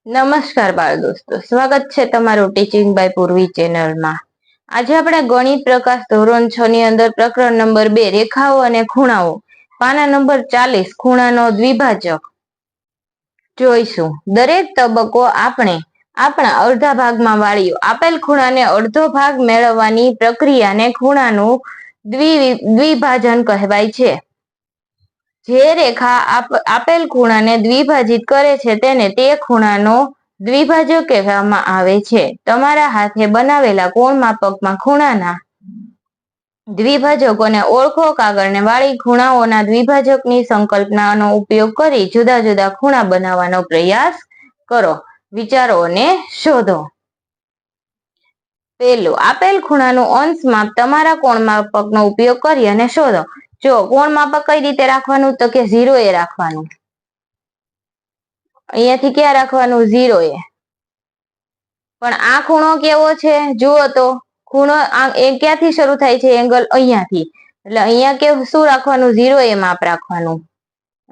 નમસ્કાર બાળ દોસ્તો, સ્વાગત છે તમારું ટીચિંગ બાય પૂર્વી ચેનલમાં। આજે આપણે ગણિત પ્રકાશ ધોરણ 6 ની અંદર પ્રકરણ નંબર 2 રેખાઓ અને ખૂણાઓ પાના નંબર 40 ખૂણાનો દ્વિભાજક જોઈશું। દરેક તબક્કો આપણે આપણા અડધા ભાગમાં વાળ્યો આપેલ ખૂણાને અડધો ભાગ મેળવવાની પ્રક્રિયાને ખૂણાનું દ્વિભાજન કહેવાય છે। જે રેખા આપેલ ખૂણાને દ્વિભાજિત કરે છે તેને તે ખૂણાનો દ્વિભાજક કહેવામાં આવે છે। તમારા હાથે બનાવેલા કોણ માપકમાં ખૂણાના દ્વિભાજકોને ઓળખો। કાગળને વાળી ખૂણાઓના દ્વિભાજકની સંકલ્પનાનો ઉપયોગ કરી જુદા જુદા ખૂણા બનાવવાનો પ્રયાસ કરો। વિચારો અને શોધો। પહેલું, આપેલ ખૂણાનું અંશ માપ તમારા કોણ માપકનો ઉપયોગ કરી અને શોધો। જો કોણ માપક કઈ રીતે રાખવાનું, તો કે 0 એ રાખવાનું। અહીંયાથી ક્યાં રાખવાનું? 0 એ। પણ આ ખૂણો કેવો છે જુઓ તો, ખૂણો એ ક્યાંથી શરૂ થાય છે? એંગલ અહીંયાથી, એટલે અહીંયા કે શું રાખવાનું? 0 એ માપ રાખવાનું।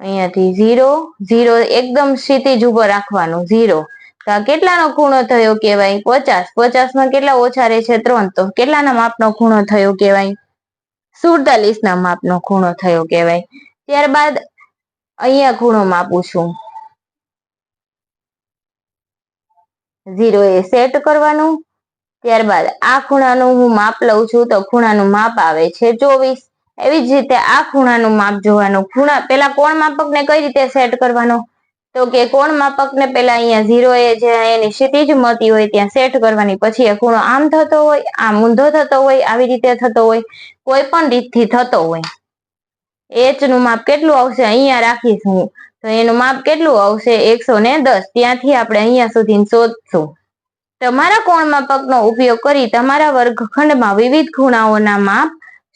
અહીંયાથી 0 0 એકદમ ક્ષિતિજ ઉપર રાખવાનું 0। તો આ કેટલાનો ખૂણો થયો કહેવાય? 50। 50 માં કેટલા ઓછા રહે છે? 3। તો કેટલાના માપનો ખૂણો થયો કહેવાય? 47 ના માપનો ખૂણો થયો કહેવાય। ત્યારબાદ અહીંયા ખૂણો માપું છું, 0 એ સેટ કરવાનું। ત્યારબાદ આ ખૂણાનું હું માપ લઉં છું, તો ખૂણાનું માપ આવે છે 24। એવી જ રીતે આ ખૂણાનું માપ જોવાનું। પેલા કોણ માપકને કઈ રીતે સેટ કરવાનો, તો કે કોણ માપકને પેલા અહીંયા 0 એ જે એની ક્ષિતિજ મળતી હોય ત્યાં સેટ કરવાની। પછી એ ખૂણો આમ થતો હોય, આમ ઊંધો થતો હોય, આવી રીતે થતો હોય, કોઈ પણ રીતથી થતો હોય। h નું માપ કેટલું આવશે? અહીંયા રાખીશ હું, તો એનું માપ કેટલું આવશે? 110। ત્યાંથી આપણે અહીંયા સુધી શોધશું। તમારા કોણ માપકનો ઉપયોગ કરી તમારા વર્ગખંડમાં વિવિધ ખૂણાઓના માપ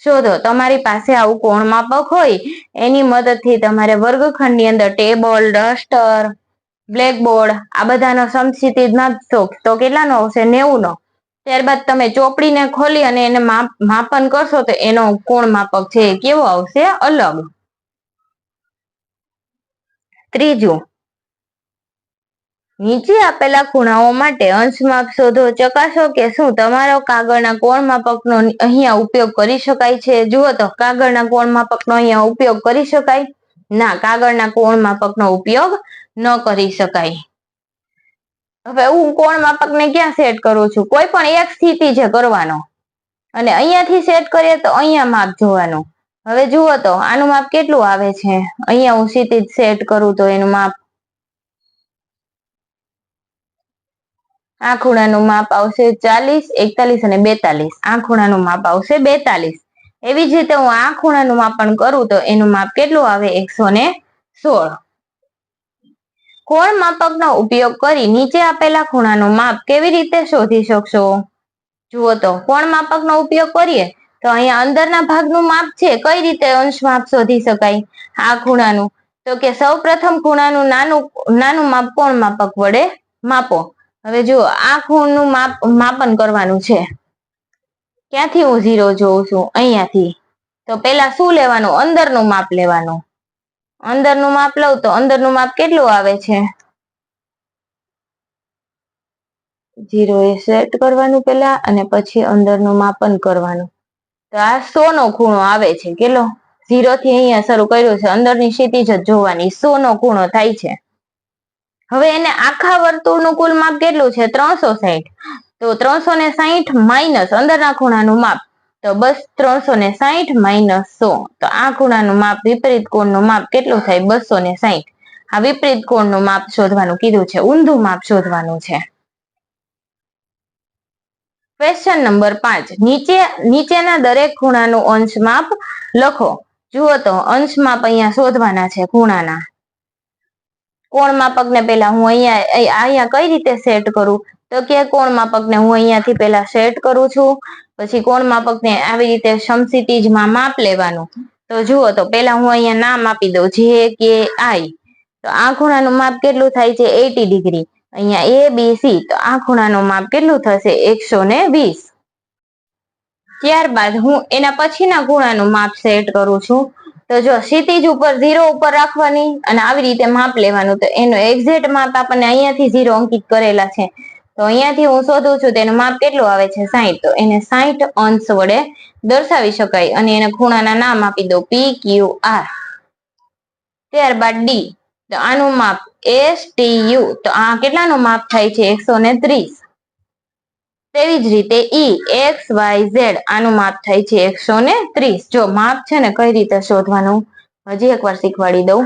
શોધો। તમારી પાસે આવું કોણ માપક હોય એની મદદથી તમારે વર્ગખંડની અંદર ટેબલ, ડસ્ટર, બ્લેકબોર્ડ આ બધાનો સમક્ષિતિજ માપશો તો કેટલાનો આવશે? 90 નો। ત્યારબાદ તમે ચોપડીને ખોલી અને એને માપન કરશો તો એનો કોણ માપક છે એ કેવો આવશે? અલગ। ત્રીજું, નીચે આપેલા ખૂણાઓ માટે અંશ માપ શોધો। ચકાસો કે શું તમારો કાગળના કોણ માપકનો અહીંયા ઉપયોગ કરી શકાય છે? જુઓ તો કાગળના કોણ માપકનો અહીંયા ઉપયોગ કરી શકાય? ના, કાગળના કોણ માપકનો ઉપયોગ ન કરી શકાય। હવે હું કોણ માપકને ક્યાં સેટ કરું છું? કોઈ પણ એક સ્થિતિજે કરવાનો, અને અહીંયાથી સેટ કરીએ તો અહીંયા માપ જોવાનું। હવે જુઓ તો આનું માપ કેટલું આવે છે? અહીંયા હું ક્ષિતિજ સેટ કરું તો એનું માપ, આ ખૂણાનું માપ આવશે 40, 41 અને 42। આ ખૂણાનું માપ આવશે 42। એવી જ રીતે હું આ ખૂણાનું માપન કરું તો એનું માપ કેટલું આવે? 116। કોણ માપકનો ઉપયોગ કરી નીચે આપેલા ખૂણાનું માપ કેવી રીતે શોધી શકશો? જુઓ તો કોણ માપકનો ઉપયોગ કરીએ તો અહીંયા અંદરના ભાગનું માપ છે, કઈ રીતે અંશ માપ શોધી શકાય આ ખૂણાનું? તો કે સૌ પ્રથમ ખૂણાનું નાનું માપ કોણ માપક વડે માપો। હવે જુઓ આ ખૂણનું માપન કરવાનું છે, ક્યાંથી હું 0 જોઉં છું? અહીંયાથી। તો પેલા શું લેવાનું? અંદરનું માપ લેવાનું। અંદરનું માપ લઉં તો અંદરનું માપ કેટલું આવે છે? 0 એ સેટ કરવાનું પેલા, અને પછી અંદરનું માપન કરવાનું। તો આ 100 નો ખૂણો આવે છે। કેટલો? 0 થી અહીંયા શરૂ કર્યું છે, અંદરની ક્ષિતિજ જ જોવાની। 100 નો ખૂણો થાય છે। હવે એને આખા વર્તુળનું કુલ માપ કેટલું છે? 360। તો 360 માઇનસ અંદરના ખૂણાનું માપ, તો બસ 360 માઇનસ 100। તો આ ખૂણાનું માપ, વિપરીત કોણનું માપ કેટલું થાય? 260। આ વિપરીત કોણનું માપ શોધવાનું કીધું છે, ઊંધું માપ શોધવાનું છે। ક્વેશ્ચન નંબર 5, નીચેના દરેક ખૂણાનું અંશ માપ લખો। જુઓ તો અંશ માપ અહીંયા શોધવાના છે ખૂણાના। કોણ માપકને પેલા હું અહીંયા કઈ રીતે સેટ કરું? તો કે કોણ માપકને હું અહીંયાથી પેલા સેટ કરું છું, પછી કોણ માપકને આવી રીતે સમક્ષિતિજમાં માપ લેવાનું। તો જુઓ તો પેલા હું અહીંયા નામ આપી દઉં, જે કે આઈ। તો આ ખૂણાનું માપ કેટલું થાય છે? 80 ડિગ્રી। અહીંયા એ બી સી, તો આ ખૂણાનું માપ કેટલું થશે? 120। ત્યારબાદ હું એના પછીના ખૂણાનું માપ સેટ કરું છું, તો જો ક્ષિતિજ ઉપર 0 ઉપર રાખવાની અને આવી રીતે માપ લેવાનું. તો એનો એક્ઝેક્ટ માપ આપણને અહીંયાથી 0 અંકિત કરેલા છે. તો અહીંયાથી હું શોધું છું તેનું માપ કેટલું આવે છે 60. તો એને 60 અંશ વડે દર્શાવી શકાય અને એના ખૂણાના નામ આપી દો પી ક્યુ આર. ત્યારબાદ ડી, તો આનું માપ એસ ટી યુ. તો આ કેટલાનું માપ થાય છે 130. તેવી જ રીતે ઈ એક્સ વાય ઝેડ, આનું માપ થાય છે 130. જો માપ છે ને કઈ રીતે શોધવાનું હજી એકવાર શીખવાડી દઉં.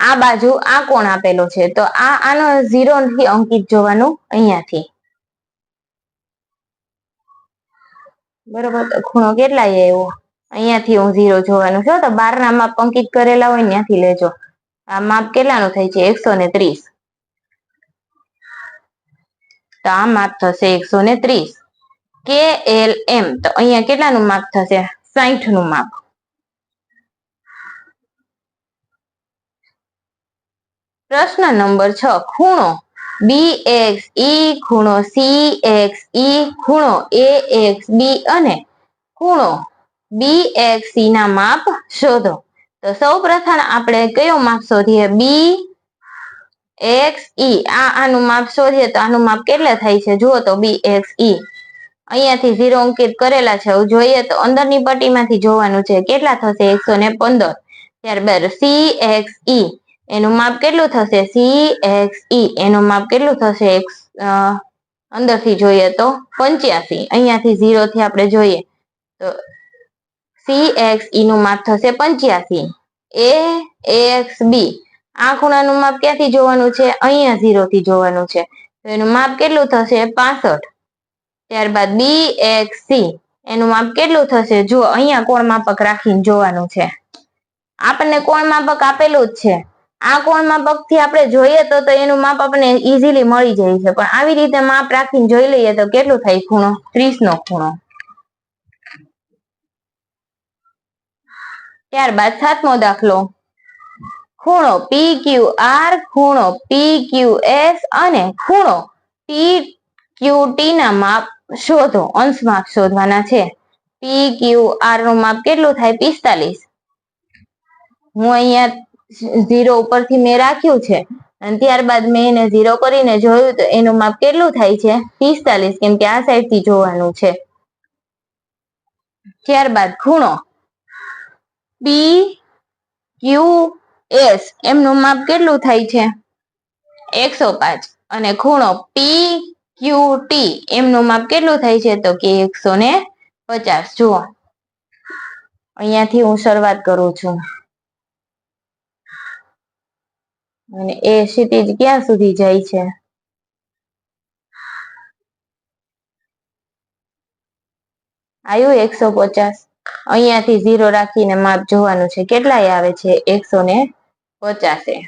આ બાજુ આ કોણ આપેલો છે તો આનો 0 થી અંકિત જોવાનું અહીંયાથી. બરોબર, ખૂણો કેટલા આવ્યો અહીંયાથી હું 0 જોવાનું છે. તો 12 ના માપ અંકિત કરેલા હોય ત્યાંથી લેજો. આ માપ કેટલાનું થાય છે 130. તો આ માપ થશે 130. કે એલ એમ, તો અહીંયા કેટલાનું માપ થશે 60 નું માપ. પ્રશ્ન નંબર 6, ખૂણો બી એક્સ ઈ ખૂણો સી એક્સ ઈ ખૂણો એ એક્સ બી અને ખૂણો બી એક્સ સી ના માપ શોધો. તો સૌ પ્રથમ આપણે કયો માપ શોધીએ બી એક્સ ઈ. આનું માપ શોધીએ તો આનું માપ કેટલા થાય છે જુઓ તો બી એક્સ ઈ. અહીંયાથી 0 અંકિત કરેલા છે. હવે જોઈએ તો અંદરની પટ્ટીમાંથી જોવાનું છે કેટલા થશે 115. ત્યારબાદ સી એક્સ ઈ, એનું માપ કેટલું થશે સી એક્સ ઈ, એનું માપ કેટલું થશે અંદરથી જોઈએ તો 85. અહીંયાથી 0 થી આપણે જોઈએ તો સી એક્સ ઈ નું માપ થશે 85. એ એક્સ બી, આ ખૂણાનું માપ ક્યાંથી જોવાનું છે અહીંયા 0 થી જોવાનું છે. તો એનું માપ કેટલું થશે 65. ત્યારબાદ બી એક્સ સી, એનું માપ કેટલું થશે જુઓ અહીંયા કોણ માપક રાખીને જોવાનું છે. આપણને કોણ માપક આપેલું જ છે. આ કોણ માપક થી આપણે જોઈએ તો એનું માપ આપણને ઈઝીલી મળી જાય છે. પણ આવી રીતે માપ રાખીને જોઈ લઈએ તો કેટલું થાય ખૂણો 30 નો ખૂણો. ત્યારબાદ 7મો દાખલો, ખૂણો પી ક્યુ આર ખૂણો પી ક્યુ એસ અને ખૂણો પી ક્યુ ટી ના માપ શોધો. અંશ માપ શોધવાના છે. પી ક્યુ આર નું માપ કેટલું થાય 45. હું અહીંયા 0 ઉપરથી મેં રાખ્યું છે અને ત્યારબાદ મેં એને 0 કરીને જોયું તો એનું માપ કેટલું થાય છે 45, કેમ કે આ સાઈડ થી જોવાનું છે. ત્યારબાદ ખૂણો પી ક્યુ એસ, એમનું માપ કેટલું થાય છે 105 અને ખૂણો પી ક્યુ ટી, એમનું માપ કેટલું થાય છે તો કે 150. જુઓ અહીંયાથી હું શરૂઆત કરું છું અને એ ક્ષિતિજ ક્યાં સુધી જાય છે આવ્યું 150. અહીંયાથી 0 રાખીને માપ જોવાનું છે કેટલાય આવે છે 150.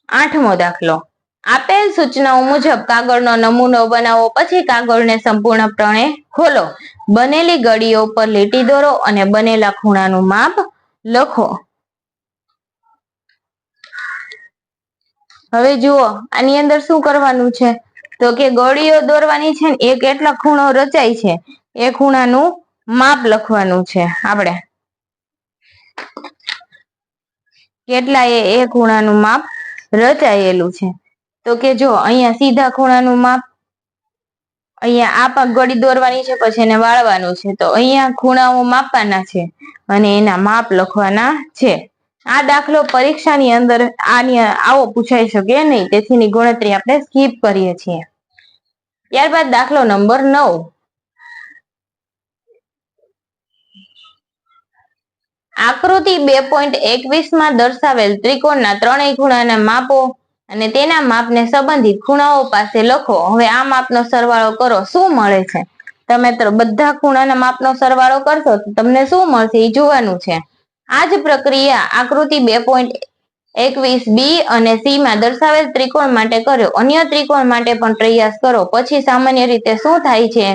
8મો દાખલો, આપેલ સૂચનાઓ મુજબ કાગળનો નમૂનો બનાવો. પછી કાગળને સંપૂર્ણપણે ખોલો. બનેલી ગળીઓ પર લીટી દોરો અને બનેલા ખૂણાનું માપ લખો. હવે જુઓ આની અંદર શું કરવાનું છે તો કે ગળીઓ દોરવાની છે ને એ કેટલા ખૂણો રચાય છે એ ખૂણાનું માપ લખવાનું છે. આપણે કેટલા એ ખૂણાનું માપ રચાયેલું છે. તો કે જો અહીંયા સીધા ખૂણાનું માપ, અહીંયા આ પાક ગળી દોરવાની છે પછી એને વાળવાનું છે. તો અહીંયા ખૂણાઓ માપવાના છે અને એના માપ લખવાના છે. આ દાખલો પરીક્ષાની અંદર આવો પૂછાઈ શકે નહીં, તેથીની ગણતરી આપણે સ્કીપ કરીએ છીએ. ત્યારબાદ દાખલો નંબર 9, આકૃતિ 2.21 માં દર્શાવેલ ત્રિકોણના ત્રણેય ખૂણાના માપો અને તેના માપને સંબંધિત ખૂણાઓ પાસે લખો. હવે આ માપનો સરવાળો કરો. શું મળે છે તમે તો બધા ખૂણાના માપનો સરવાળો કરશો તો તમને શું મળશે એ જોવાનું છે. આ જ પ્રક્રિયા આકૃતિ 2.21 બી અને સી માં દર્શાવેલ ત્રિકોણ માટે કર્યો. અન્ય ત્રિકોણ માટે પણ પ્રયાસ કરો. પછી સામાન્ય રીતે શું થાય છે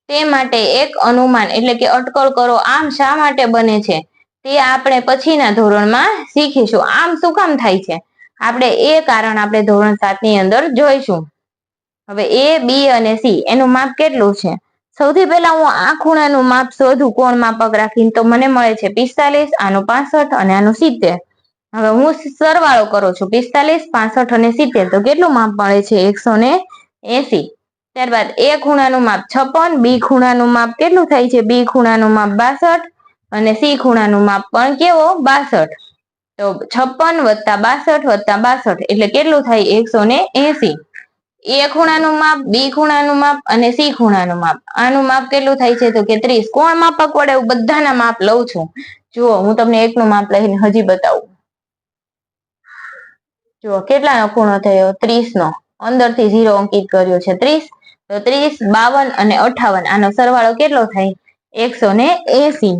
તે માટે એક અનુમાન એટલે કે અટકળ કરો. આમ શા માટે બને છે તે આપણે પછીના ધોરણમાં શીખીશું. આમ શું કામ થાય છે આપણે એ કારણ આપણે ધોરણ 7 ની અંદર જોઈશું. હવે એ બી અને સી એનું માપ કેટલું છે સૌથી પહેલા હું આ ખૂણાનું માપ શોધું કોણ માપક રાખીને, તો મને મળે છે 45, આનું 65 અને આનું 70. હવે હું સરવાળો કરું છું, 45, 65 અને 70, તો કેટલું માપ મળે છે? 180. ત્યારબાદ એ ખૂણાનું માપ 56, બી ખૂણાનું માપ કેટલું થાય છે? બી ખૂણાનું માપ 62 અને સી ખૂણાનું માપ પણ કેવો? 62. તો 56 + 62 + 62 એટલે કેટલું થાય? 180. એ ખૂણાનું માપ, બી ખૂણાનું માપ અને સી ખૂણાનું માપ, આનું માપ કેટલું થાય છે? તો કે 30. કોણ માપક વડે હું બધાના માપ લઉં છું? જુઓ, હું તમને એકનું માપ લઈને હજી બતાવું. જુઓ, કેટલાનો ખૂણો થયો? 30 નો. અંદરથી 0 અંકિત કર્યો છે 30. તો 30, 52 અને 58, આનો સરવાળો કેટલો થાય? 180.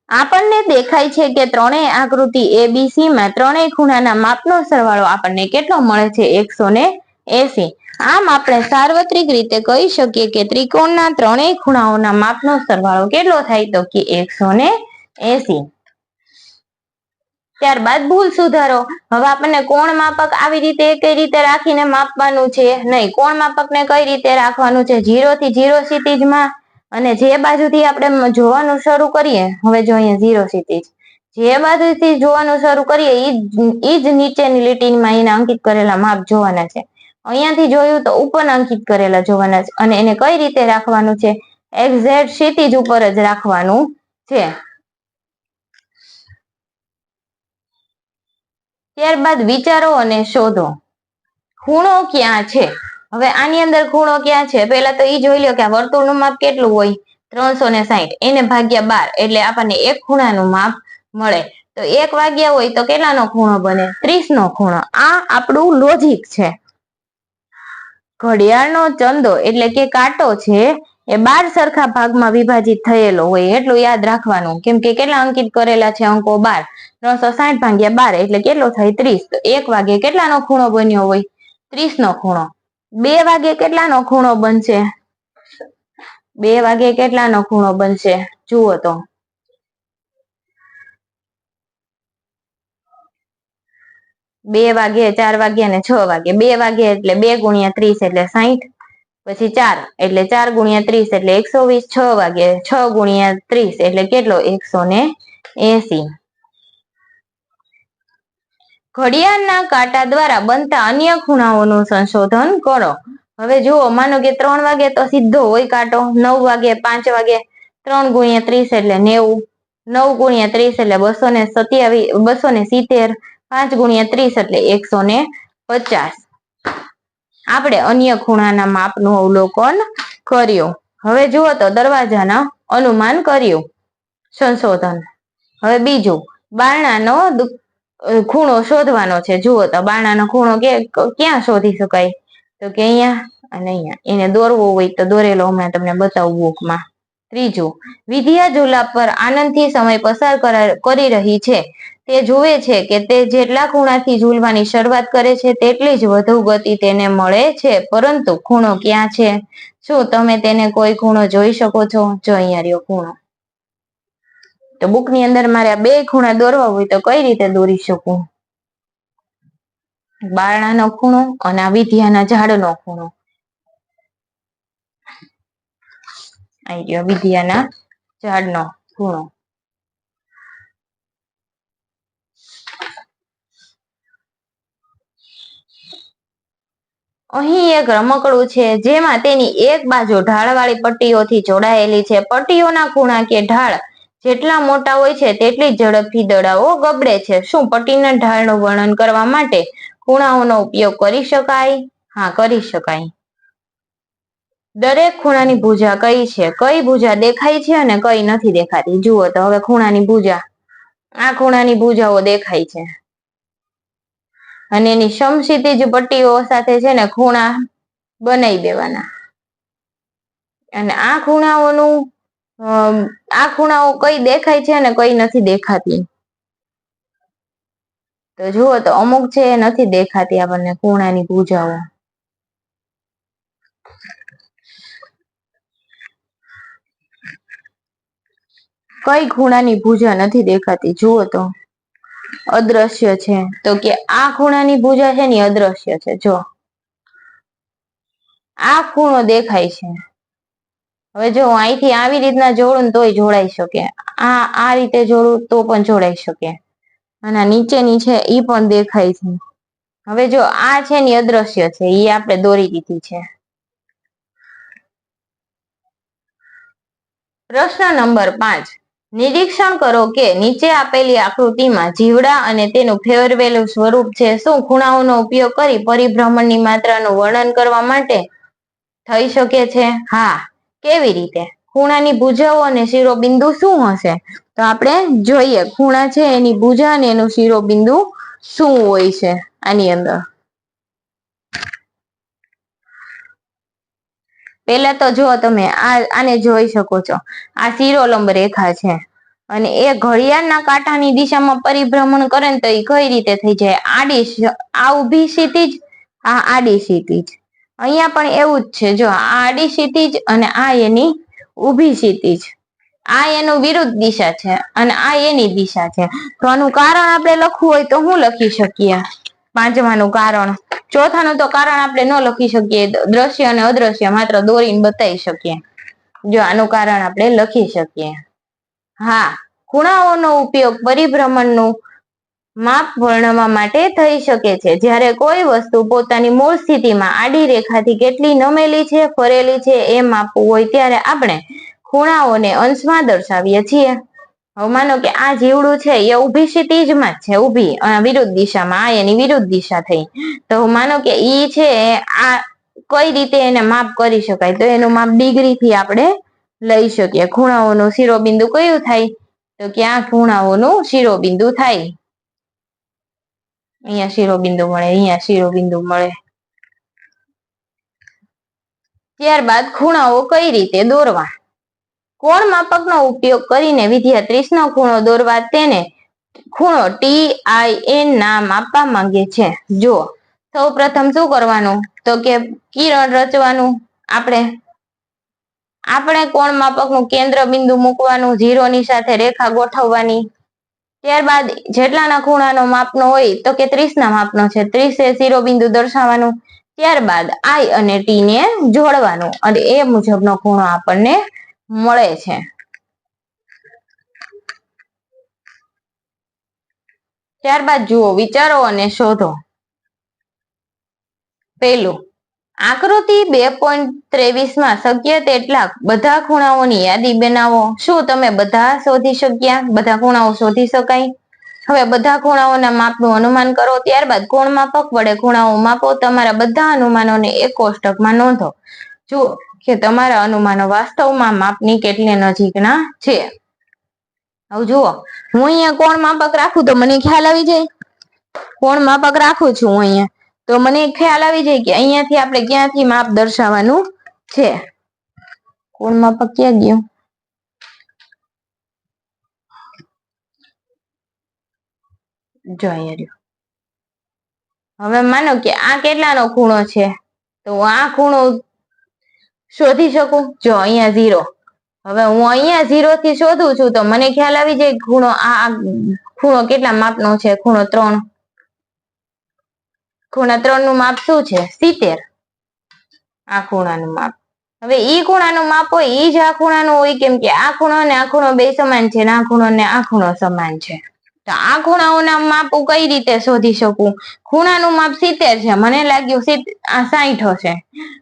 આપણને દેખાય છે કે ત્રણેય આકૃતિ એબીસી માં ત્રણેય ખૂણાના માપનો સરવાળો આપણને કેટલો મળે છે? 180. આમ આપણે સાર્વત્રિક રીતે કહી શકીએ કે ત્રિકોણના ત્રણેય ખૂણાઓના માપનો સરવાળો કેટલો થાય? તો કે 180. ત્યારબાદ ભૂલ સુધારો. હવે આપણને કોણ માપક આવી રીતે કઈ રીતે રાખીને માપવાનું છે? નહીં, કોણ માપકને કઈ રીતે રાખવાનું છે? 0 થી 0 ક્ષિતિજમાં, અને જે બાજુથી આપણે જોવાનું શરૂ કરીએ, હવે જો અહીંયા 0 ક્ષિતિજ, જે બાજુથી જોવાનું શરૂ કરીએ ઈ જ નીચેની લીટીમાં એના અંકિત કરેલા માપ જોવાના છે. અહીંયાથી જોયું તો ઉપર અંકિત કરેલા જોવાના છે, અને એને કઈ રીતે રાખવાનું છે? એક્ઝેક્ટ ક્ષિતિજ ઉપર જ રાખવાનું છે. ત્યારબાદ વિચારો અને શોધો. ખૂણો ક્યાં છે? હવે આની અંદર ખૂણો ક્યાં છે? પહેલા તો ઈ જોઈ લો કે આ વર્તુળનું માપ કેટલું હોય? 360. એને ભાગ્યા 12 એટલે આપણને એક ખૂણાનું માપ મળે. તો 1 વાગ્યા હોય તો કેટલાનો ખૂણો બને? 30 નો ખૂણો. આ આપણું લોજિક છે. ઘડિયાળનો ચંદો એટલે કે કાંટો છે એ 12 સરખા ભાગમાં વિભાજિત થયેલો હોય, એટલું યાદ રાખવાનું. કેમ કે કેટલા અંકિત કરેલા છે અંકો? 12. 360 ભાગ્યા 12 એટલે કેટલો થાય? 30. તો 1 વાગે કેટલાનો ખૂણો બન્યો હોય? 30 નો ખૂણો. 2 વાગે કેટલાનો ખૂણો બનશે? 2 વાગે કેટલાનો ખૂણો બનશે? જુઓ તો. 2 વાગે, 4 વાગે અને 6 વાગે. 2 વાગે એટલે 2 × 30 એટલે 60. પછી 4 એટલે 4 × 30 એટલે 120. 6 વાગે 6 × 30 એટલે કેટલો? 180. ઘડિયાળના કાંટા દ્વારા બનતા અન્ય ખૂણાઓનું સંશોધન કરો. હવે જુઓ, માનો કે 3 વાગે તો સીધો હોય કાંટો, 9 વાગે, 5 વાગે, 3 × 30 એટલે 90, 9 × 30 એટલે 270, 5 × 30 એટલે 150. આપણે અન્ય ખૂણાના માપનું અવલોકન કર્યું. હવે જુઓ તો દરવાજાના અનુમાન કર્યું, સંશોધન. હવે બીજું, બારણાનો ખૂણો શોધવાનો છે. જુઓ તો બારણાનો ખૂણો ક્યાં શોધી શકાય? તો કે અહીંયા અને અહીંયા. એને દોરવો હોય તો દોરેલો હમણાં તમને બતાવું બુકમાં. ત્રીજું, વિદ્યા ઝૂલા પર આનંદથી સમય પસાર કરી રહી છે. તે જુએ છે કે તે જેટલા ખૂણાથી ઝૂલવાની શરૂઆત કરે છે તેટલી જ વધુ ગતિ તેને મળે છે. પરંતુ ખૂણો ક્યાં છે? શું તમે તેને કોઈ ખૂણો જોઈ શકો છો? જો અહીંયા રહ્યો ખૂણો. તો બુકની અંદર મારે આ 2 ખૂણા દોરવા હોય તો કઈ રીતે દોરી શકું? બારણાનો ખૂણો અને આ વિદ્યાના ઝાડનો ખૂણો. આવી ગયો વિદ્યાના ઝાડનો ખૂણો. અહીં એક રમકડું છે જેમાં તેની એક બાજુ ઢાળવાળી પટ્ટીઓથી જોડાયેલી છે. પટ્ટીઓના ખૂણા કે ઢાળ જેટલા મોટા હોય છે તેટલી ઝડપથી દડાઓ ગબડે છે. શું પટ્ટીના ઢાળનું વર્ણન કરવા માટે ખૂણાઓનો ઉપયોગ કરી શકાય? હા, કરી શકાય. દરેક ખૂણાની ભુજા કઈ છે? કઈ ભુજા દેખાય છે અને કઈ નથી દેખાતી? જુઓ તો હવે ખૂણાની ભુજા, આ ખૂણાની ભુજાઓ દેખાય છે, અને એની સમક્ષિતિજ પટ્ટીઓ સાથે છે ને ખૂણા બનાવી દેવાના. અને આ ખૂણાઓ કઈ દેખાય છે અને કઈ નથી દેખાતી? તો જુઓ તો અમુક છે એ નથી દેખાતી આપણને ખૂણાની ભુજાઓ. કઈ ખૂણાની ભુજા નથી દેખાતી? જુઓ તો અદ્રશ્ય છે. તો કે આ ખૂણાની ભુજા છે ને અદ્રશ્ય છે. જો આ ખૂણો દેખાય છે, હવે જો હું અહીંથી આવી રીતના જોડું તોય જોડાઈ શકે, આ રીતે જોડું તો પણ જોડાઈ શકે, અને નીચેની છે ઈ પણ દેખાય છે. હવે જો આ છે ને અદ્રશ્ય છે, એ આપણે દોરી દીધી છે. પ્રશ્ન નંબર 5, નિરીક્ષણ કરો કે નીચે આપેલી આકૃતિમાં જીવડા અને તેનું ફેરવેલું સ્વરૂપ છે. શું ખૂણાઓનો ઉપયોગ કરી પરિભ્રમણની માત્રાનું વર્ણન કરવા માટે થઈ શકે છે? હા. કેવી રીતે? ખૂણાની ભુજાઓ અને શિરોબિંદુ શું હશે? તો આપણે જોઈએ ખૂણા છે એની ભુજા અને એનું શિરોબિંદુ શું હોય છે આની અંદર. પેલા તો જો તમે આને જોઈ શકો છો, આ શિરોલંબ રેખા છે અને એ ઘડિયાળના કાંટાની દિશામાં પરિભ્રમણ કરે ને તો એ કઈ રીતે થઈ જાય? આ ઊભી ક્ષિતિજ, આ આડી ક્ષિતિજ. અહીંયા પણ એવું જ છે, જો આ આડી ક્ષિતિજ અને આ એની ઊભી ક્ષિતિજ. આ એનું વિરુદ્ધ દિશા છે અને આ એની દિશા છે. તો આનું કારણ આપણે લખવું હોય તો શું લખી શકીએ? પાંચમાનું કારણ. ચોથાનું તો કારણ આપણે ન લખી શકીએ, દ્રશ્ય અને અદ્રશ્ય માત્ર દોરીને બતાવી શકીએ. જો આનું કારણ આપણે લખી શકીએ. હા, ખૂણાઓનો ઉપયોગ પરિભ્રમણનું માપ વર્ણવવા માટે થઈ શકે છે. જ્યારે કોઈ વસ્તુ પોતાની મૂળ સ્થિતિમાં આડી રેખાથી કેટલી નમેલી છે, ફરેલી છે એ માપવું હોય ત્યારે આપણે ખૂણાઓને અંશમાં દર્શાવીએ છીએ. હવે માનો કે આ જીવડું છે એ ઊભી ક્ષિતિજમાં જ છે, ઊભી વિરુદ્ધ દિશામાં, આ એની વિરુદ્ધ દિશા થઈ. તો માનો કે ઈ છે આ કઈ રીતે એને માપ કરી શકાય? તો એનું માપ ડિગ્રીથી આપણે લઈ શકીએ. ખૂણાઓનું શિરોબિંદુ કયું થાય? તો કે આ ખૂણાઓનું શિરોબિંદુ થાય. અહીંયા શિરોબિંદુ મળે, અહીંયા શિરોબિંદુ મળે. ત્યારબાદ ખૂણાઓ કઈ રીતે દોરવા? કોણ માપકનો ઉપયોગ કરીને વિદ્યાર્થી 30 નો ખૂણો દોરવા તેને ખૂણો TIN નામ આપવા માંગે છે. જો સૌ પ્રથમ શું કરવાનું? તો કે કિરણ રચવાનું. આપણે કોણ માપકનું કેન્દ્ર બિંદુ મૂકવાનું, 0 ની સાથે રેખા ગોઠવવાની. ત્યારબાદ જેટલાના ખૂણાનો માપનો હોય તો કે 30 ના માપનો છે, 30 એ શિરોબિંદુ દર્શાવવાનું. ત્યારબાદ I અને T ને જોડવાનું અને એ મુજબનો ખૂણો આપણને મળે છે. ત્યારબાદ જુઓ, વિચારો અને શોધો. પહેલું, આકૃતિ 2.23 શક્ય તેટલા બધા ખૂણાઓની યાદી બનાવો. શું તમે બધા શોધી શક્યા? બધા ખૂણાઓ શોધી શકાય? હવે બધા ખૂણાઓના માપનું અનુમાન કરો. ત્યારબાદ કોણ માપક વડે ખૂણાઓ માપો. તમારા બધા અનુમાનોને એક કોષ્ટકમાં નોંધો. જુઓ કે તમારા અનુમાનો વાસ્તવમાં માપની કેટલી નજીકના છે. હવે જુઓ, હું અહીંયા કોણ માપક રાખું તો મને ખ્યાલ આવી જાય. કોણ માપક રાખું છું હું અહીંયા, તો મને ખ્યાલ આવી જાય કે અહીંયાથી આપણે ક્યાંથી માપ દર્શાવવાનું છે. કોણ માપક ક્યાં ગયું? જો અહીંયા રહ્યું. હવે માનો કે આ કેટલાનો ખૂણો છે, તો આ ખૂણો શોધી શકું. જો અહીંયા 0. હવે હું અહીંયા 0 થી શોધું છું તો મને ખ્યાલ આવી જાય ખૂણો આ ખૂણો કેટલા માપનો છે? ખૂણો 3. ખૂણા 3 નું માપ શું છે? 70. આ ખૂણાનું માપ. હવે ઈ ખૂણાનું માપ હોય ઈ જ આ ખૂણાનું હોય, કેમ કે આ ખૂણો ને આ ખૂણો બે સમાન છે ને આ ખૂણો ને આ ખૂણો સમાન છે. તો આ ખૂણાઓના માપ કઈ રીતે શોધી શકું? ખૂણાનું માપ 70 છે, મને લાગ્યું 60 હશે,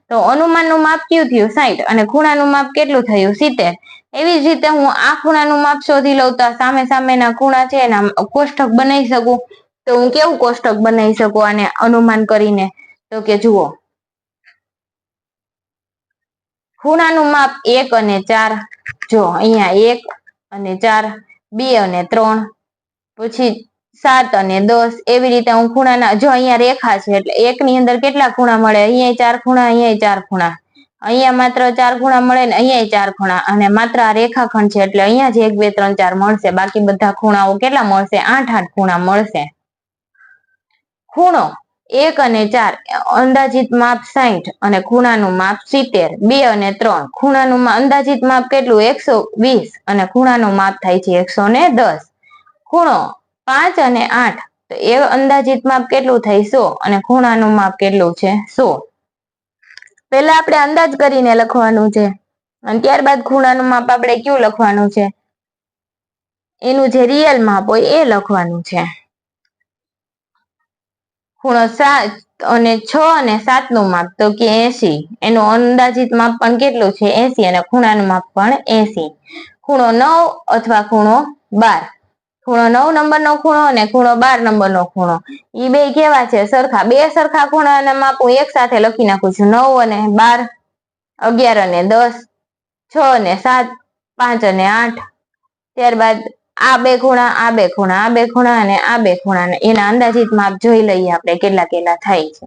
તો અનુમાનનું માપ કયું થયું? 60 અને ખૂણાનું માપ કેટલું થયું? 70. એવી જ રીતે હું આ ખૂણાનું માપ શોધી લઉં તો સામે સામેના ખૂણા છે એના કોષ્ટક બનાવી શકું. તો હું કેવું કોષ્ટક બનાવી શકું આને અનુમાન કરીને? તો કે જુઓ, ખૂણાનું માપ 1 અને 4. જો અહીંયા 1 અને 4, 2 અને 3, પછી 7 અને 10. એવી રીતે હું ખૂણાના, જો અહીંયા રેખા છે એટલે 1 ની અંદર કેટલા ખૂણા મળે? અહીંયા 4 ખૂણા, અહીંયા 4 ખૂણા, અહીંયા માત્ર 4 ખૂણા મળે ને અહીંયા 4 ખૂણા, અને માત્ર આ રેખાખંડ છે એટલે અહીંયા જ 1 2 3 4 મળશે. બાકી બધા ખૂણાઓ કેટલા મળશે? 8 ખૂણા મળશે. ખૂણો 1 અને 4 અંદાજિત માપ 60 અને ખૂણાનું માપ 70. 2 અને 3 ખૂણાનું અંદાજિત માપ કેટલું? 120 અને ખૂણાનું માપ થાય છે 110. ખૂણો 5 અને 8 તો એ અંદાજિત માપ કેટલું થાય? 100 અને ખૂણાનું માપ કેટલું છે? 100. પેલા આપણે અંદાજ કરીને લખવાનું છે. અને ત્યારબાદ ખૂણાનું માપ આપણે કયું લખવાનું છે, એનું જે રિયલ માપ હોય એ લખવાનું છે. ખૂણો 7 અને 6 અને 7 નું માપ તો કે 80, એનું અંદાજિત માપ પણ કેટલું છે 80, અને ખૂણાનું માપ પણ 80. ખૂણો 9 અથવા ખૂણો 12, ખૂણો 9 નંબરનો ખૂણો અને ખૂણો 12 નંબરનો ખૂણો, એ બે કેવા છે, સરખા. બે સરખા ખૂણાના માપ હું એક સાથે લખી નાખું છું, 9 અને 12, 11 અને 10, 6 અને 7, 5 અને 8. ત્યારબાદ આ બે ખૂણા, આ બે ખૂણા, આ બે ખૂણા અને આ બે ખૂણા, એના અંદાજિત માપ જોઈ લઈએ આપણે કેટલા કેટલા થાય છે.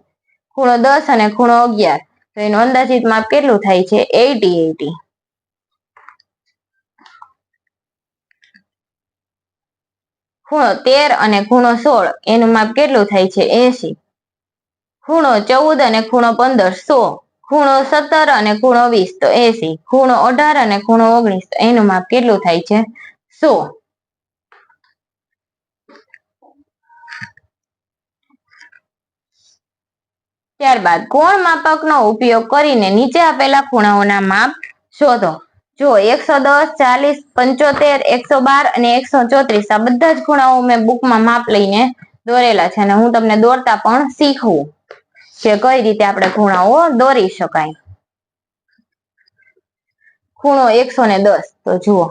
ખૂણો 10 અને ખૂણો 11, તો એનું અંદાજિત માપ કેટલું થાય છે, 80. ખૂણો 13 અને ખૂણો 16, એનું માપ કેટલું થાય છે, 80. ખૂણો 14 અને ખૂણો 15, 100. ખૂણો 17 અને ખૂણો 20, તો 80. ખૂણો 18 અને ખૂણો 19, તો એનું માપ કેટલું થાય છે, 100. ત્યારબાદ કોણ માપકનો ઉપયોગ કરીને નીચે આપેલા ખૂણાઓના માપ શોધો. જો 110, 40, 75, 112 અને 134 આ બધા જ ખૂણાઓ મેં બુકમાં માપ લઈને દોરેલા છે, અને હું તમને દોરતા પણ શીખવું કે કઈ રીતે આપણે ખૂણાઓ દોરી શકાય. ખૂણો 110, તો જુઓ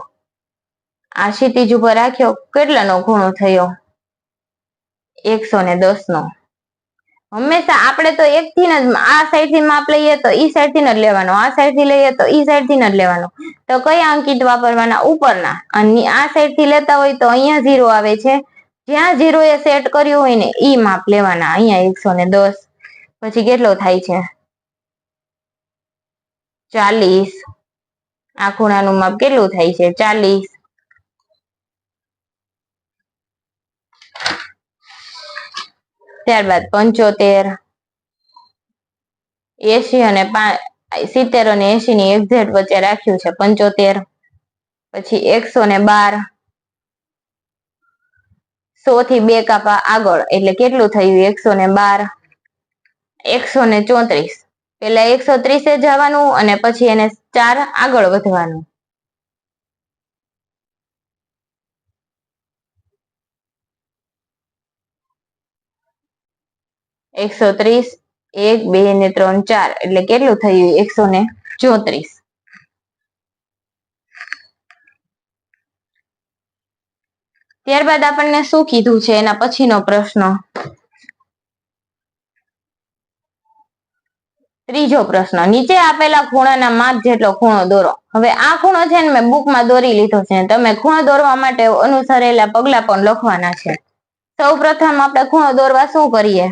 આ ક્ષિતિજ ઉપર રાખ્યો, કેટલાનો ખૂણો થયો, 110 નો. હંમેશા આપણે તો એક થી જ આ સાઈડ થી માપ લઈએ તો ઈ સાઈડ થી જ લેવાનો, આ સાઈડ થી લઈએ તો ઈ સાઈડ થી જ લેવાનો. તો કયા અંકિત વાપરવાના, ઉપરના. અને આ સાઈડ થી લેતા હોય તો અહીંયા 0 આવે છે, જ્યાં 0 એ સેટ કર્યું હોય ને ઈ માપ લેવાના. અહીંયા 110, પછી કેટલો થાય છે, 40. આ ખૂણાનું માપ કેટલું થાય છે, 40. ત્યારબાદ 75, 80 અને 70 અને 80 ની એક્ઝેક્ટ વચ્ચે રાખ્યું છે 75. પછી 112, 100 થી 2 કાપા આગળ એટલે કેટલું થયું, 112. 134, પેલા 130 જવાનું અને પછી એને 4 આગળ વધવાનું. ,130, 1, 2 ને 3, 4 એટલે કેટલું થયું, 134. ત્યારબાદ આપણને શું કીધું છે એના પછીનો પ્રશ્ન, ત્રીજો પ્રશ્ન, નીચે આપેલા ખૂણાના માપ જેટલો ખૂણો દોરો. હવે આ ખૂણો છે ને મેં બુકમાં દોરી લીધો છે, તમે ખૂણો દોરવા માટે અનુસરેલા પગલા પણ લખવાના છે. સૌ પ્રથમ આપણે ખૂણો દોરવા શું કરીએ,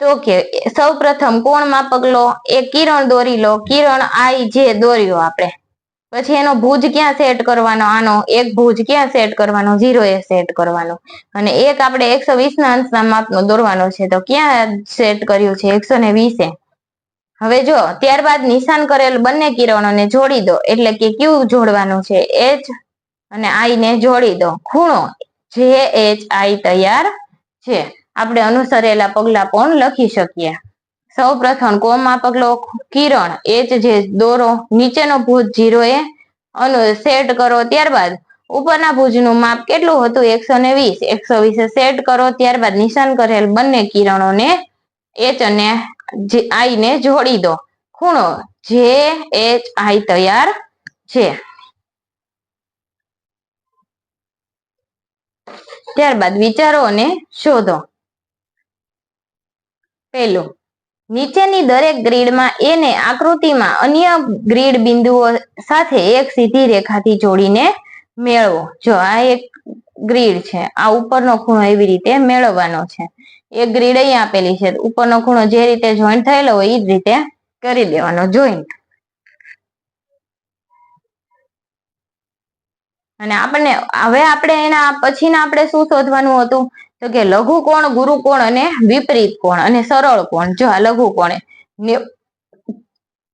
તો કે સૌ પ્રથમ કોણ માપક લો, એક કિરણ દોરી લો, કિરણ આઈ જે દોર્યો આપણે. પછી એનો ભુજ ક્યાં સેટ કરવાનો, આનો એક ભુજ ક્યાં સેટ કરવાનો, 0 એ સેટ કરવાનો. અને એક આપણે 120 ના અંશના માપનો દોરવાનો છે, તો ક્યાં સેટ કર્યું છે, 120. હવે જો ત્યારબાદ નિશાન કરેલ બંને કિરણોને જોડી દો, એટલે કે કયું જોડવાનું છે, એચ અને આઈ ને જોડી દો. ખૂણો JHI તૈયાર છે. આપણે અનુસરેલા પગલા પણ લખી શકીએ. સૌ પ્રથમ કોણ માપક લો, કિરણ એચ જે દોરો, નીચેનો ભુજ 0 એ સેટ કરો. ત્યારબાદ ઉપરના ભુજનું માપ કેટલું હતું, 120. 120 સેટ કરો. ત્યારબાદ નિશાન કરેલ બંને કિરણોને એચ અને આઈ ને જોડી દો. ખૂણો JHI તૈયાર છે. ત્યારબાદ વિચારો અને શોધો. પહેલું, નીચેની દરેક ગ્રીડમાં એને આકૃતિમાં અન્ય ગ્રીડ બિંદુઓ સાથે એક સીધી રેખાથી જોડીને મેળવો. જો આ એક ગ્રીડ છે, આ ઉપરનો ખૂણો એવી રીતે મેળવવાનો છે. એક ગ્રીડ અહીં આપેલી છે, ઉપરનો ખૂણો જે રીતે જોઈન્ટ થયેલો હોય એ જ રીતે કરી દેવાનો જોઈન્ટ. અને આપણને હવે આપણે એના પછીના આપણે શું શોધવાનું હતું, તો કે લઘુ કોણ, ગુરુ કોણ અને વિપરીત કોણ અને સરળ કોણ. જો આ લઘુ કોણ,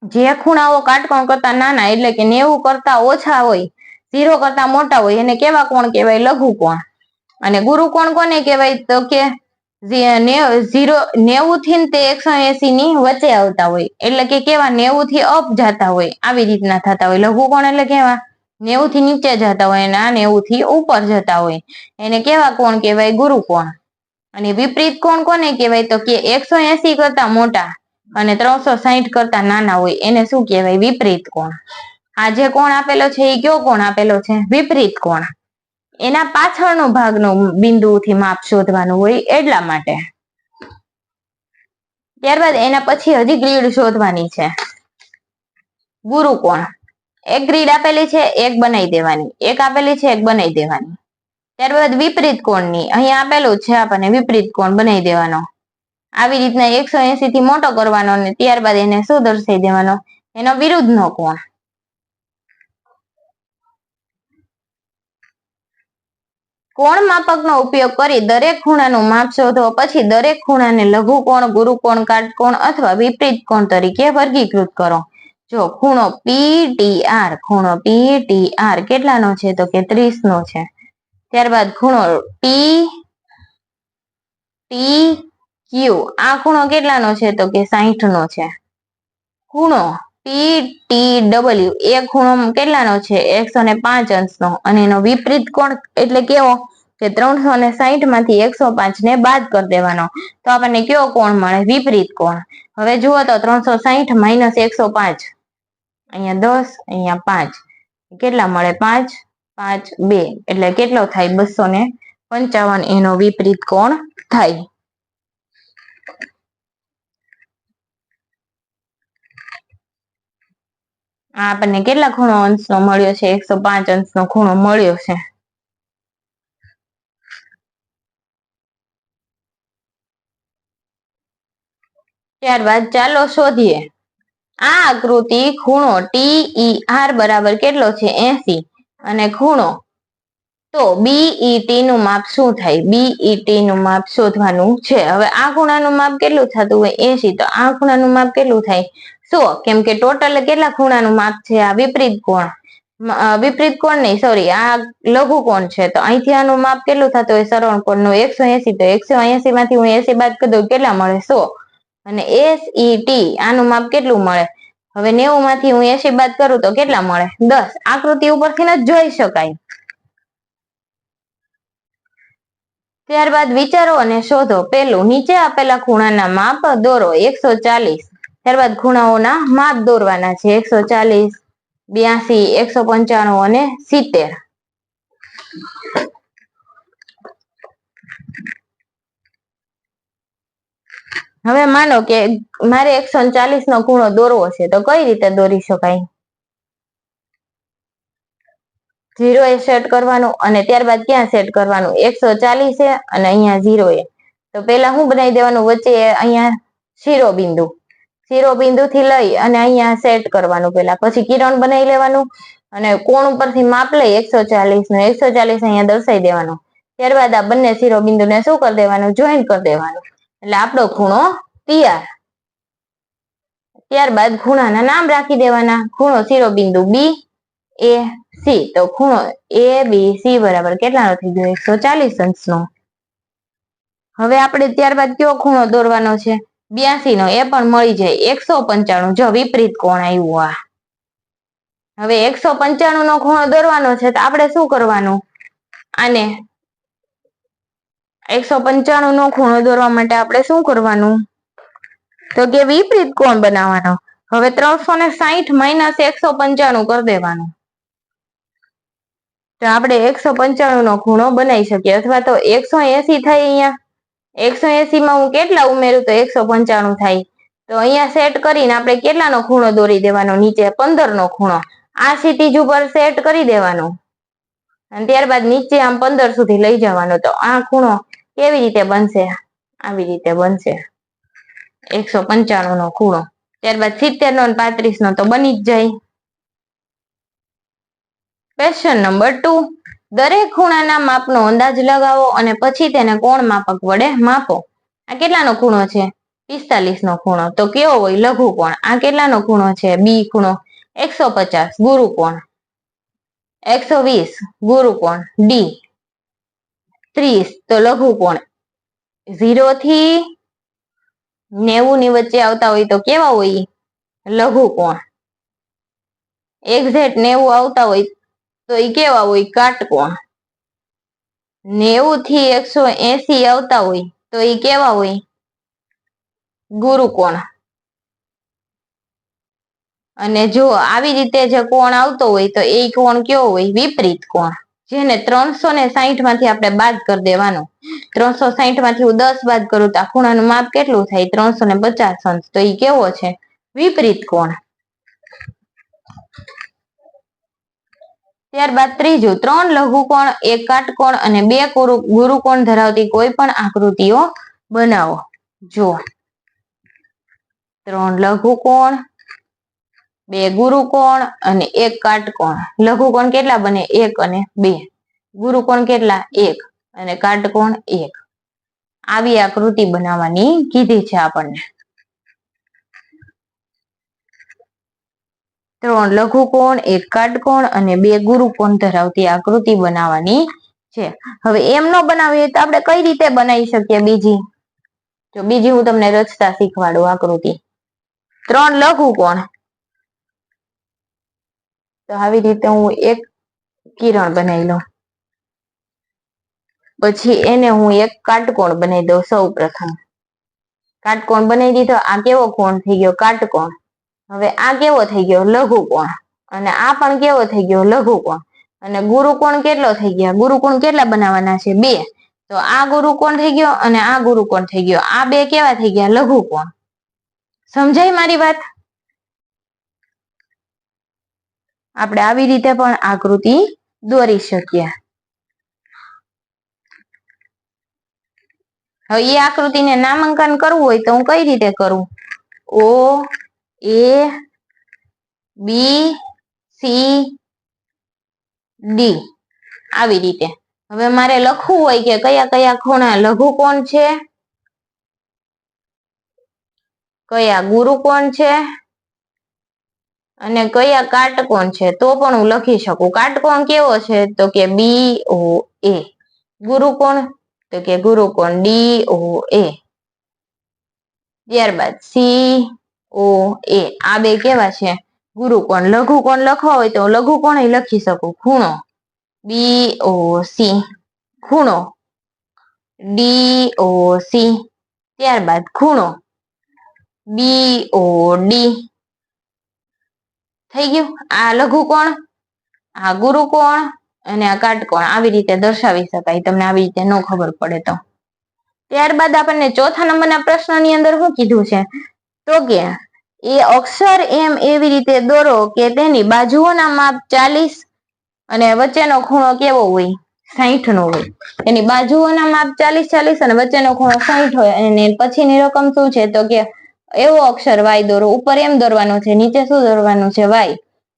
જે ખૂણાઓ કાટકોણ કરતા નાના એટલે કે 90 કરતા ઓછા હોય, 0 કરતા મોટા હોય, એને કેવા કોણ કહેવાય, લઘુ કોણ. અને ગુરુ કોણ કોને કહેવાય, તો કે 90 થી તે 180 ની વચ્ચે આવતા હોય, એટલે કે કેવા 90 થી અપ જતા હોય, આવી રીતના થતા હોય. લઘુકોણ એટલે કેવા 90 થી નીચે જતા હોય અને આ 90 થી ઉપર જતા હોય, એને કેવા કોણ કહેવાય? ગુરુકોણ. અને વિપરીત કોણ કોને કહેવાય? તો કે 180 કરતા મોટા અને 360 કરતા નાના હોય એને શું કહેવાય? વિપરીત કોણ. આ જે કોણ આપેલો છે એ કયો કોણ આપેલો છે? વિપરીત કોણ. એના પાછળનો ભાગનો બિંદુથી માપ શોધવાનું હોય એટલા માટે. ત્યારબાદ એના પછી હજી ગ્રીડ શોધવાની છે. ગુરુકોણ. એક ગ્રીડ આપેલી છે, એક બનાવી દેવાની. એક આપેલી છે, એક બનાવી દેવાની. ત્યારબાદ વિપરીત કોણની અહીંયા આપેલું છે આપણને, વિપરીત કોણ બનાવી દેવાનો. આવી રીતના 180 થી મોટો કરવાનો અને ત્યારબાદ એને શું દર્શાવી દેવાનો? એનો વિરુદ્ધનો કોણ. કોણ માપકનો ઉપયોગ કરી દરેક ખૂણાનું માપ શોધો, પછી દરેક ખૂણાને લઘુકોણ, ગુરુકોણ, કાટકોણ અથવા વિપરીત કોણ તરીકે વર્ગીકૃત કરો. જો ખૂણો PTR, ખૂણો PTR કેટલાનો છે? તો કે 30 નો છે. ત્યારબાદ ખૂણો TQ, આ ખૂણો કેટલાનો છે? તો કે 60 નો છે. ખૂણો PTW, એ ખૂણો કેટલાનો છે? 105 અંશનો. અને એનો વિપરીત કોણ એટલે કેવો? કે 360 માંથી 105 ને બાદ કરી દેવાનો, તો આપણને કયો કોણ મળે? વિપરીત કોણ. હવે જુઓ તો 360 માઇનસ 105, અહીંયા 10, અહીંયા 5, કેટલા મળે? 5, 5, 2, એટલે કેટલો થાય? 255 એનો વિપરીત કોણ થાય. આપણને કેટલા ખૂણો અંશનો મળ્યો છે? 105 અંશનો ખૂણો મળ્યો છે. ત્યારબાદ ચાલો શોધીએ. આ આકૃતિ ખૂણો TER બરાબર કેટલો છે? 80 અને ખૂણો, તો BET નું માપ શું થાય? BET નું માપ શોધવાનું છે. હવે આ ખૂણાનું માપ કેટલું થતું હોય? 80, તો આ ખૂણાનું માપ કેટલું થાય? 100. કેમ કે ટોટલ કેટલા ખૂણાનું માપ છે? આ વિપરીત કોણ, વિપરીત કોણ નહીં, સોરી, આ લઘુ કોણ છે. તો અહીંથી આનું માપ કેટલું થતું હોય? સરળ કોણનું 180, તો 180 માંથી હું 80 બાદ કરી દઉં, કેટલા મળે? 100. અને SET આનું માપ કેટલું મળે? હવે 90 માંથી હું 80 બાદ કરું તો કેટલા મળે? 10. આકૃતિ ઉપરથી જ જોઈ શકાય. ત્યારબાદ વિચારો અને શોધો. પહેલું, નીચે આપેલા ખૂણાના માપ દોરો. 140. ત્યારબાદ ખૂણાઓના માપ દોરવાના છે. 140, 82, 195 અને 70. હવે માનો કે મારે 140 નો ખૂણો દોરવો છે, તો કઈ રીતે દોરી શકાય? 0 એ સેટ કરવાનું અને ત્યારબાદ ક્યાં સેટ કરવાનું? 140 છે અને અહીંયા 0 એ. તો પેલા શું બનાવી દેવાનું? વચ્ચે અહીંયા શિરોબિંદુ, શિરોબિંદુ થી લઈ અને અહીંયા સેટ કરવાનું પેલા. પછી કિરણ બનાવી લેવાનું અને કોણ ઉપરથી માપ લઈ 140 નું, 140 અહીંયા દર્શાવી દેવાનું. ત્યારબાદ આ બંને શિરોબિંદુને શું કરી દેવાનું? જોઈન્ટ કરી દેવાનું. એટલે આપણો ખૂણો તૈયાર. ત્યારબાદ ખૂણાના નામ રાખી દેવાના. ખૂણો શિરોબિંદુ BAC, તો ખૂણો ABC બરાબર કેટલાનો થઈ ગયો? 140 અંશનો. હવે આપણે ત્યારબાદ કયો ખૂણો દોરવાનો છે? 82 નો. એ પણ મળી જાય. 195, જો વિપરીત કોણ આવ્યું આ. હવે 195 નો ખૂણો દોરવાનો છે, તો આપણે શું કરવાનું? આને 195 નો ખૂણો દોરવા માટે આપણે શું કરવાનું? તો કે વિપરીત કોણ બનાવવાનો. હવે 360 માઇનસ 195 કરી દેવાનું, તો આપણે 195 નો ખૂણો બનાવી શકીએ. અથવા તો 180 થાય. અહીંયા 180 માં હું કેટલા ઉમેરું તો 195 થાય. તો અહીંયા સેટ કરીને આપણે કેટલાનો ખૂણો દોરી દેવાનો? નીચે 15 નો ખૂણો. આ ક્ષિતિજ ઉપર સેટ કરી દેવાનો અને ત્યારબાદ નીચે આમ 15 સુધી લઈ જવાનો. તો આ ખૂણો કેવી રીતે બનશે? આવી રીતે બનશે, 195 નો ખૂણો. ત્યારબાદ 70 નો અને 35 નો તો બની જ જાય. ક્વેશ્ચન નંબર 2, દરેક ખૂણાના માપનો અંદાજ લગાવો અને પછી તેને કોણ માપક વડે માપો. આ કેટલાનો ખૂણો છે? 45 નો ખૂણો. તો કેવો હોય? લઘુ કોણ. આ કેટલાનો ખૂણો છે? B ખૂણો. 150 ગુરુકોણ. 120 ગુરુકોણ. D 30 તો લઘુ કોણ. 0 થી 90 ની વચ્ચે આવતા હોય તો કેવા હોય? લઘુકોણ. એક્ઝેક્ટ 90 આવતા હોય તો એ કેવા હોય? કાટકોણ. 90 થી 180 આવતા હોય તો એ કેવા હોય? ગુરુકોણ. અને જો આવી રીતે જે કોણ આવતો હોય તો એ કોણ કેવો હોય? વિપરીત કોણ. જેને 360 માંથી આપણે બાદ કરી દેવાનું. 360 માંથી હું 10 બાદ કરું તો આ ખૂણાનું માપ કેટલું થાય? 350 અંશ. તો એ કેવો છે? વિપરીત કોણ. ત્યારબાદ ત્રીજું, 3 લઘુકોણ, 1 કાટકોણ અને 2 ગુરુકોણ ધરાવતી કોઈ પણ આકૃતિઓ બનાવો. જો 3 લઘુકોણ, 2 ગુરુકોણ અને 1 કાટકોણ. લઘુકોણ કેટલા બને? 1 અને 2. ગુરુકોણ કેટલા? 1 અને કાટકોણ 1. આવી આકૃતિ બનાવવાની કીધી છે આપણને. 3 લઘુકોણ, 1 કાટકોણ અને 2 ગુરુકોણ ધરાવતી આકૃતિ બનાવવાની છે. હવે એમ ન બનાવીએ તો આપણે કઈ રીતે બનાવી શકીએ બીજી? જો બીજી હું તમને રચતા શીખવાડું આકૃતિ. 3 લઘુકોણ, તો આવી રીતે હું એક કિરણ બનાવી લઉં. પછી એને હું એક કાટકોણ બનાવી દઉં. સૌ પ્રથમ કાટકોણ બનાવી દીધો. આ કેવો કોણ થઈ ગયો? કાટકોણ. હવે આ કેવો થઈ ગયો? લઘુકોણ. અને આ પણ કેવો થઈ ગયો? લઘુકોણ. અને ગુરુકોણ કેટલો થઈ ગયા? ગુરુકોણ કેટલા બનાવવાના છે? 2. તો આ ગુરુકોણ થઈ ગયો અને આ ગુરુકોણ થઈ ગયો. આ 2 કેવા થઈ ગયા? લઘુકોણ. સમજાય મારી વાત? આપણે આવી રીતે પણ આકૃતિ દોરી શકીએ. હવે એ આકૃતિને નામાંકન કરવું હોય તો હું કઈ રીતે કરું? O A B C D આવી રીતે. હવે મારે લખવું હોય કે કયા કયા ખૂણા લઘુકોણ છે, કયા ગુરુકોણ છે અને કયા કાટકોણ છે, તો પણ હું લખી શકું. કાટકોણ કેવો છે? તો કે BOA. ગુરુકોણ તો કે ગુરુકોણ DOA. ત્યારબાદ COA. આ 2 કેવા છે? ગુરુકોણ. લઘુકોણ લખવા હોય તો લઘુકોણ લખી શકું. ખૂણો BOC, ખૂણો DOC. ત્યારબાદ ખૂણો BOD. થઈ ગયું. આ લઘુકોણ, આ ગુરુકોણ અને આ કાટકોણ આવી રીતે દર્શાવી શકાય. તમને આવી રીતે ન ખબર પડે તો. ત્યારબાદ આપણને ચોથા નંબરના પ્રશ્નની અંદર શું કીધું છે? તો કે એ અક્ષર એમ એવી રીતે દોરો કે તેની બાજુઓના માપ 40 અને વચ્ચેનો ખૂણો કેવો હોય? 60 નો હોય. એની બાજુઓના માપ 40 અને વચ્ચેનો ખૂણો 60 હોય. અને પછીની રકમ શું છે? તો કે એવો અક્ષર વાય દોરો. ઉપર એમ દોરવાનો છે, નીચે શું દોરવાનું છે? વાય.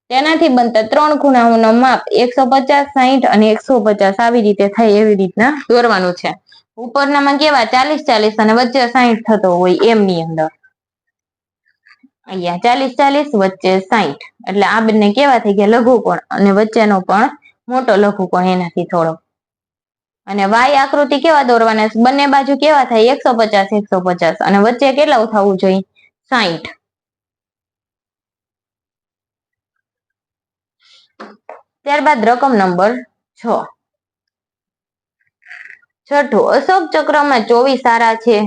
તેનાથી બનતા 3 ખૂણાઓનો માપ 150, 60 અને 150 આવી રીતે થાય એવી રીતના દોરવાનું છે. ઉપરનામાં કેવા? 40 અને વચ્ચે 60 થતો હોય એમની અંદર. અહીંયા 40 વચ્ચે 60. એટલે આ બંને કેવા થઈ ગયા? લઘુકોણ. અને વચ્ચેનો પણ મોટો લઘુકોણ એનાથી થોડો. અને વાય આકૃતિ કેવા દોરવાના? બંને બાજુ કેવા થાય? 150, 150 અને વચ્ચે કેટલા થવું જોઈએ? 60. ત્યારબાદ રકમ નંબર 6. છઠ્ઠું, અશોક ચક્રમાં 24 આરા છે.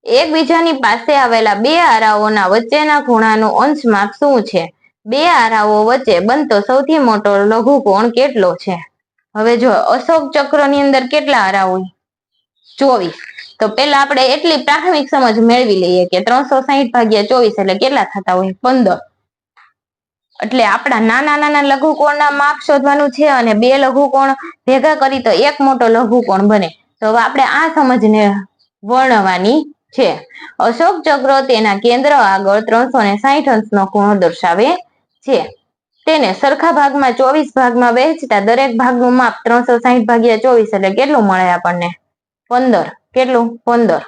એકબીજાની પાસે આવેલા 2 આરાઓના વચ્ચેના ખૂણાનું અંશ માપ શું છે? 2 આરાઓ વચ્ચે બનતો સૌથી મોટો લઘુકોણ કેટલો છે? હવે જો અશોક ચક્રની અંદર કેટલા આરા હોય? 24. તો પેલા આપણે એટલી પ્રાથમિક સમજ મેળવી લઈએ કે 360 ભાગ્યા 24 એટલે કેટલા થતા હોય? 15. એટલે આપણા નાના નાના લઘુકોણના માપ શોધવાનું છે અને 2 લઘુકોણ ભેગા કરી તો એક મોટો લઘુકોણ બને. તો હવે આપણે આ સમજને વર્ણવવાની છે. અશોક ચક્ર તેના કેન્દ્ર આગળ 360 અંશનો ખૂણો દર્શાવે છે. તેને સરખા ભાગમાં 24 ભાગમાં વહેંચતા દરેક ભાગનું માપ 360 ભાગ્યા 24 એટલે કેટલું મળે આપણને? 15. કેટલું? 15.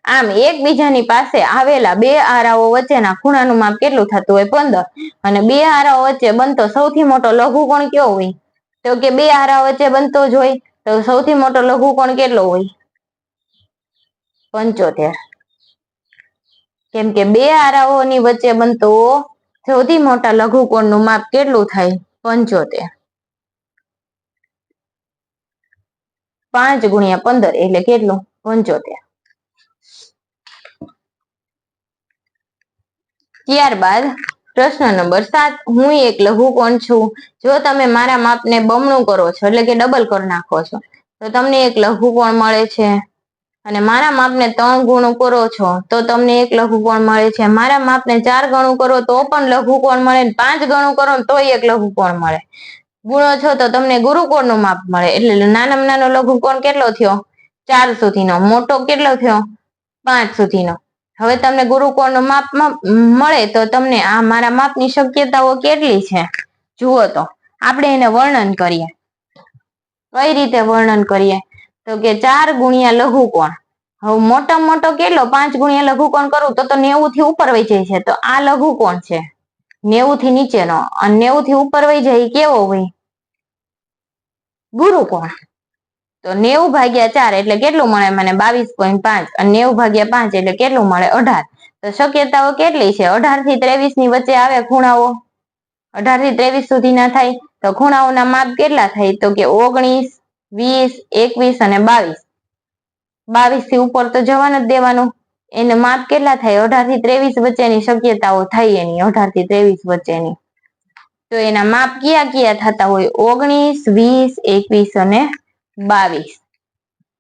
આમ એકબીજાની પાસે આવેલા 2 આરાઓ વચ્ચેના ખૂણાનું માપ કેટલું થતું હોય? 15. અને 2 આરાઓ વચ્ચે બનતો સૌથી મોટો લઘુકોણ કયો હોય? તો કે 2 આરા વચ્ચે બનતો જ હોય. તો સૌથી મોટો લઘુકોણ કેટલો હોય? 75. કેમ કે બે આરાઓની વચ્ચે બનતો સૌથી મોટા લઘુકોણનું માપ કેટલું થાય? 75. 5 ગુણ્યા 15 એટલે કેટલું? 75. ત્યારબાદ પ્રશ્ન નંબર 7. હું એક લઘુકોણ છું. જો તમે મારા માપને બમણું કરો છો એટલે કે ડબલ કરી નાખો છો તો તમને એક લઘુકોણ મળે છે, અને મારા માપને 3 ગણું કરો છો તો તમને એક લઘુકોણ મળે છે. મારા માપને 4 ગણું કરો તો પણ લઘુકોણ મળે, 5 ગણું કરો તો એક લઘુકોણ મળે. ગુણો છો તો તમને ગુરુકોણનું માપ મળે. એટલે નાનામાં નાનો લઘુકોણ કેટલો થયો? 4 સુધીનો. મોટો કેટલો થયો? 5 સુધીનો. હવે તમને ગુરુકોણનું માપ મળે તો તમને આ મારા માપની શક્યતાઓ કેટલી છે જુઓ તો આપણે એને વર્ણન કરીએ. કઈ રીતે વર્ણન કરીએ? તો કે 4 ગુણ્યા લઘુકોણ. હવે મોટામાં મોટો કેટલો? 5 ગુણ્યા લઘુકોણ કરું તો 90 થી ઉપર વહી જાય છે, તો આ લઘુકોણ છે 90 થી નીચેનો, અને 90 થી ઉપર વહી જાય કેવો હોય? ગુરુકોણ. તો 90 ભાગ્યા 4 એટલે કેટલું મળે મને? 22.5. અને 90 ભાગ્યા 5 એટલે કેટલું મળે? 18. તો શક્યતાઓ કેટલી છે? 18 થી 23 ની વચ્ચે આવે ખૂણાઓ. 18 થી 23 સુધીના થાય તો ખૂણાઓના માપ કેટલા થાય? તો કે 19, 20, 21 અને 22. 22 થી ઉપર તો જવા નથી દેવાનું. એને માપ કેટલા થાય? 18 થી 23 વચ્ચેની શક્યતાઓ થાય એની, 18 થી 23 વચ્ચેની. તો એના માપ કયા કયા થતા હોય? 19, 20, 21 અને 22.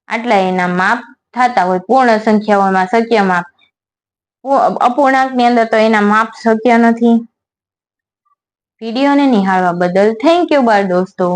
આટલા એના માપ થતા હોય પૂર્ણ સંખ્યાઓમાં શક્ય માપ. અપૂર્ણાંકની અંદર તો એના માપ શક્ય નથી. વિડીયોને નિહાળવા બદલ થેન્ક યુ બાળ દોસ્તો.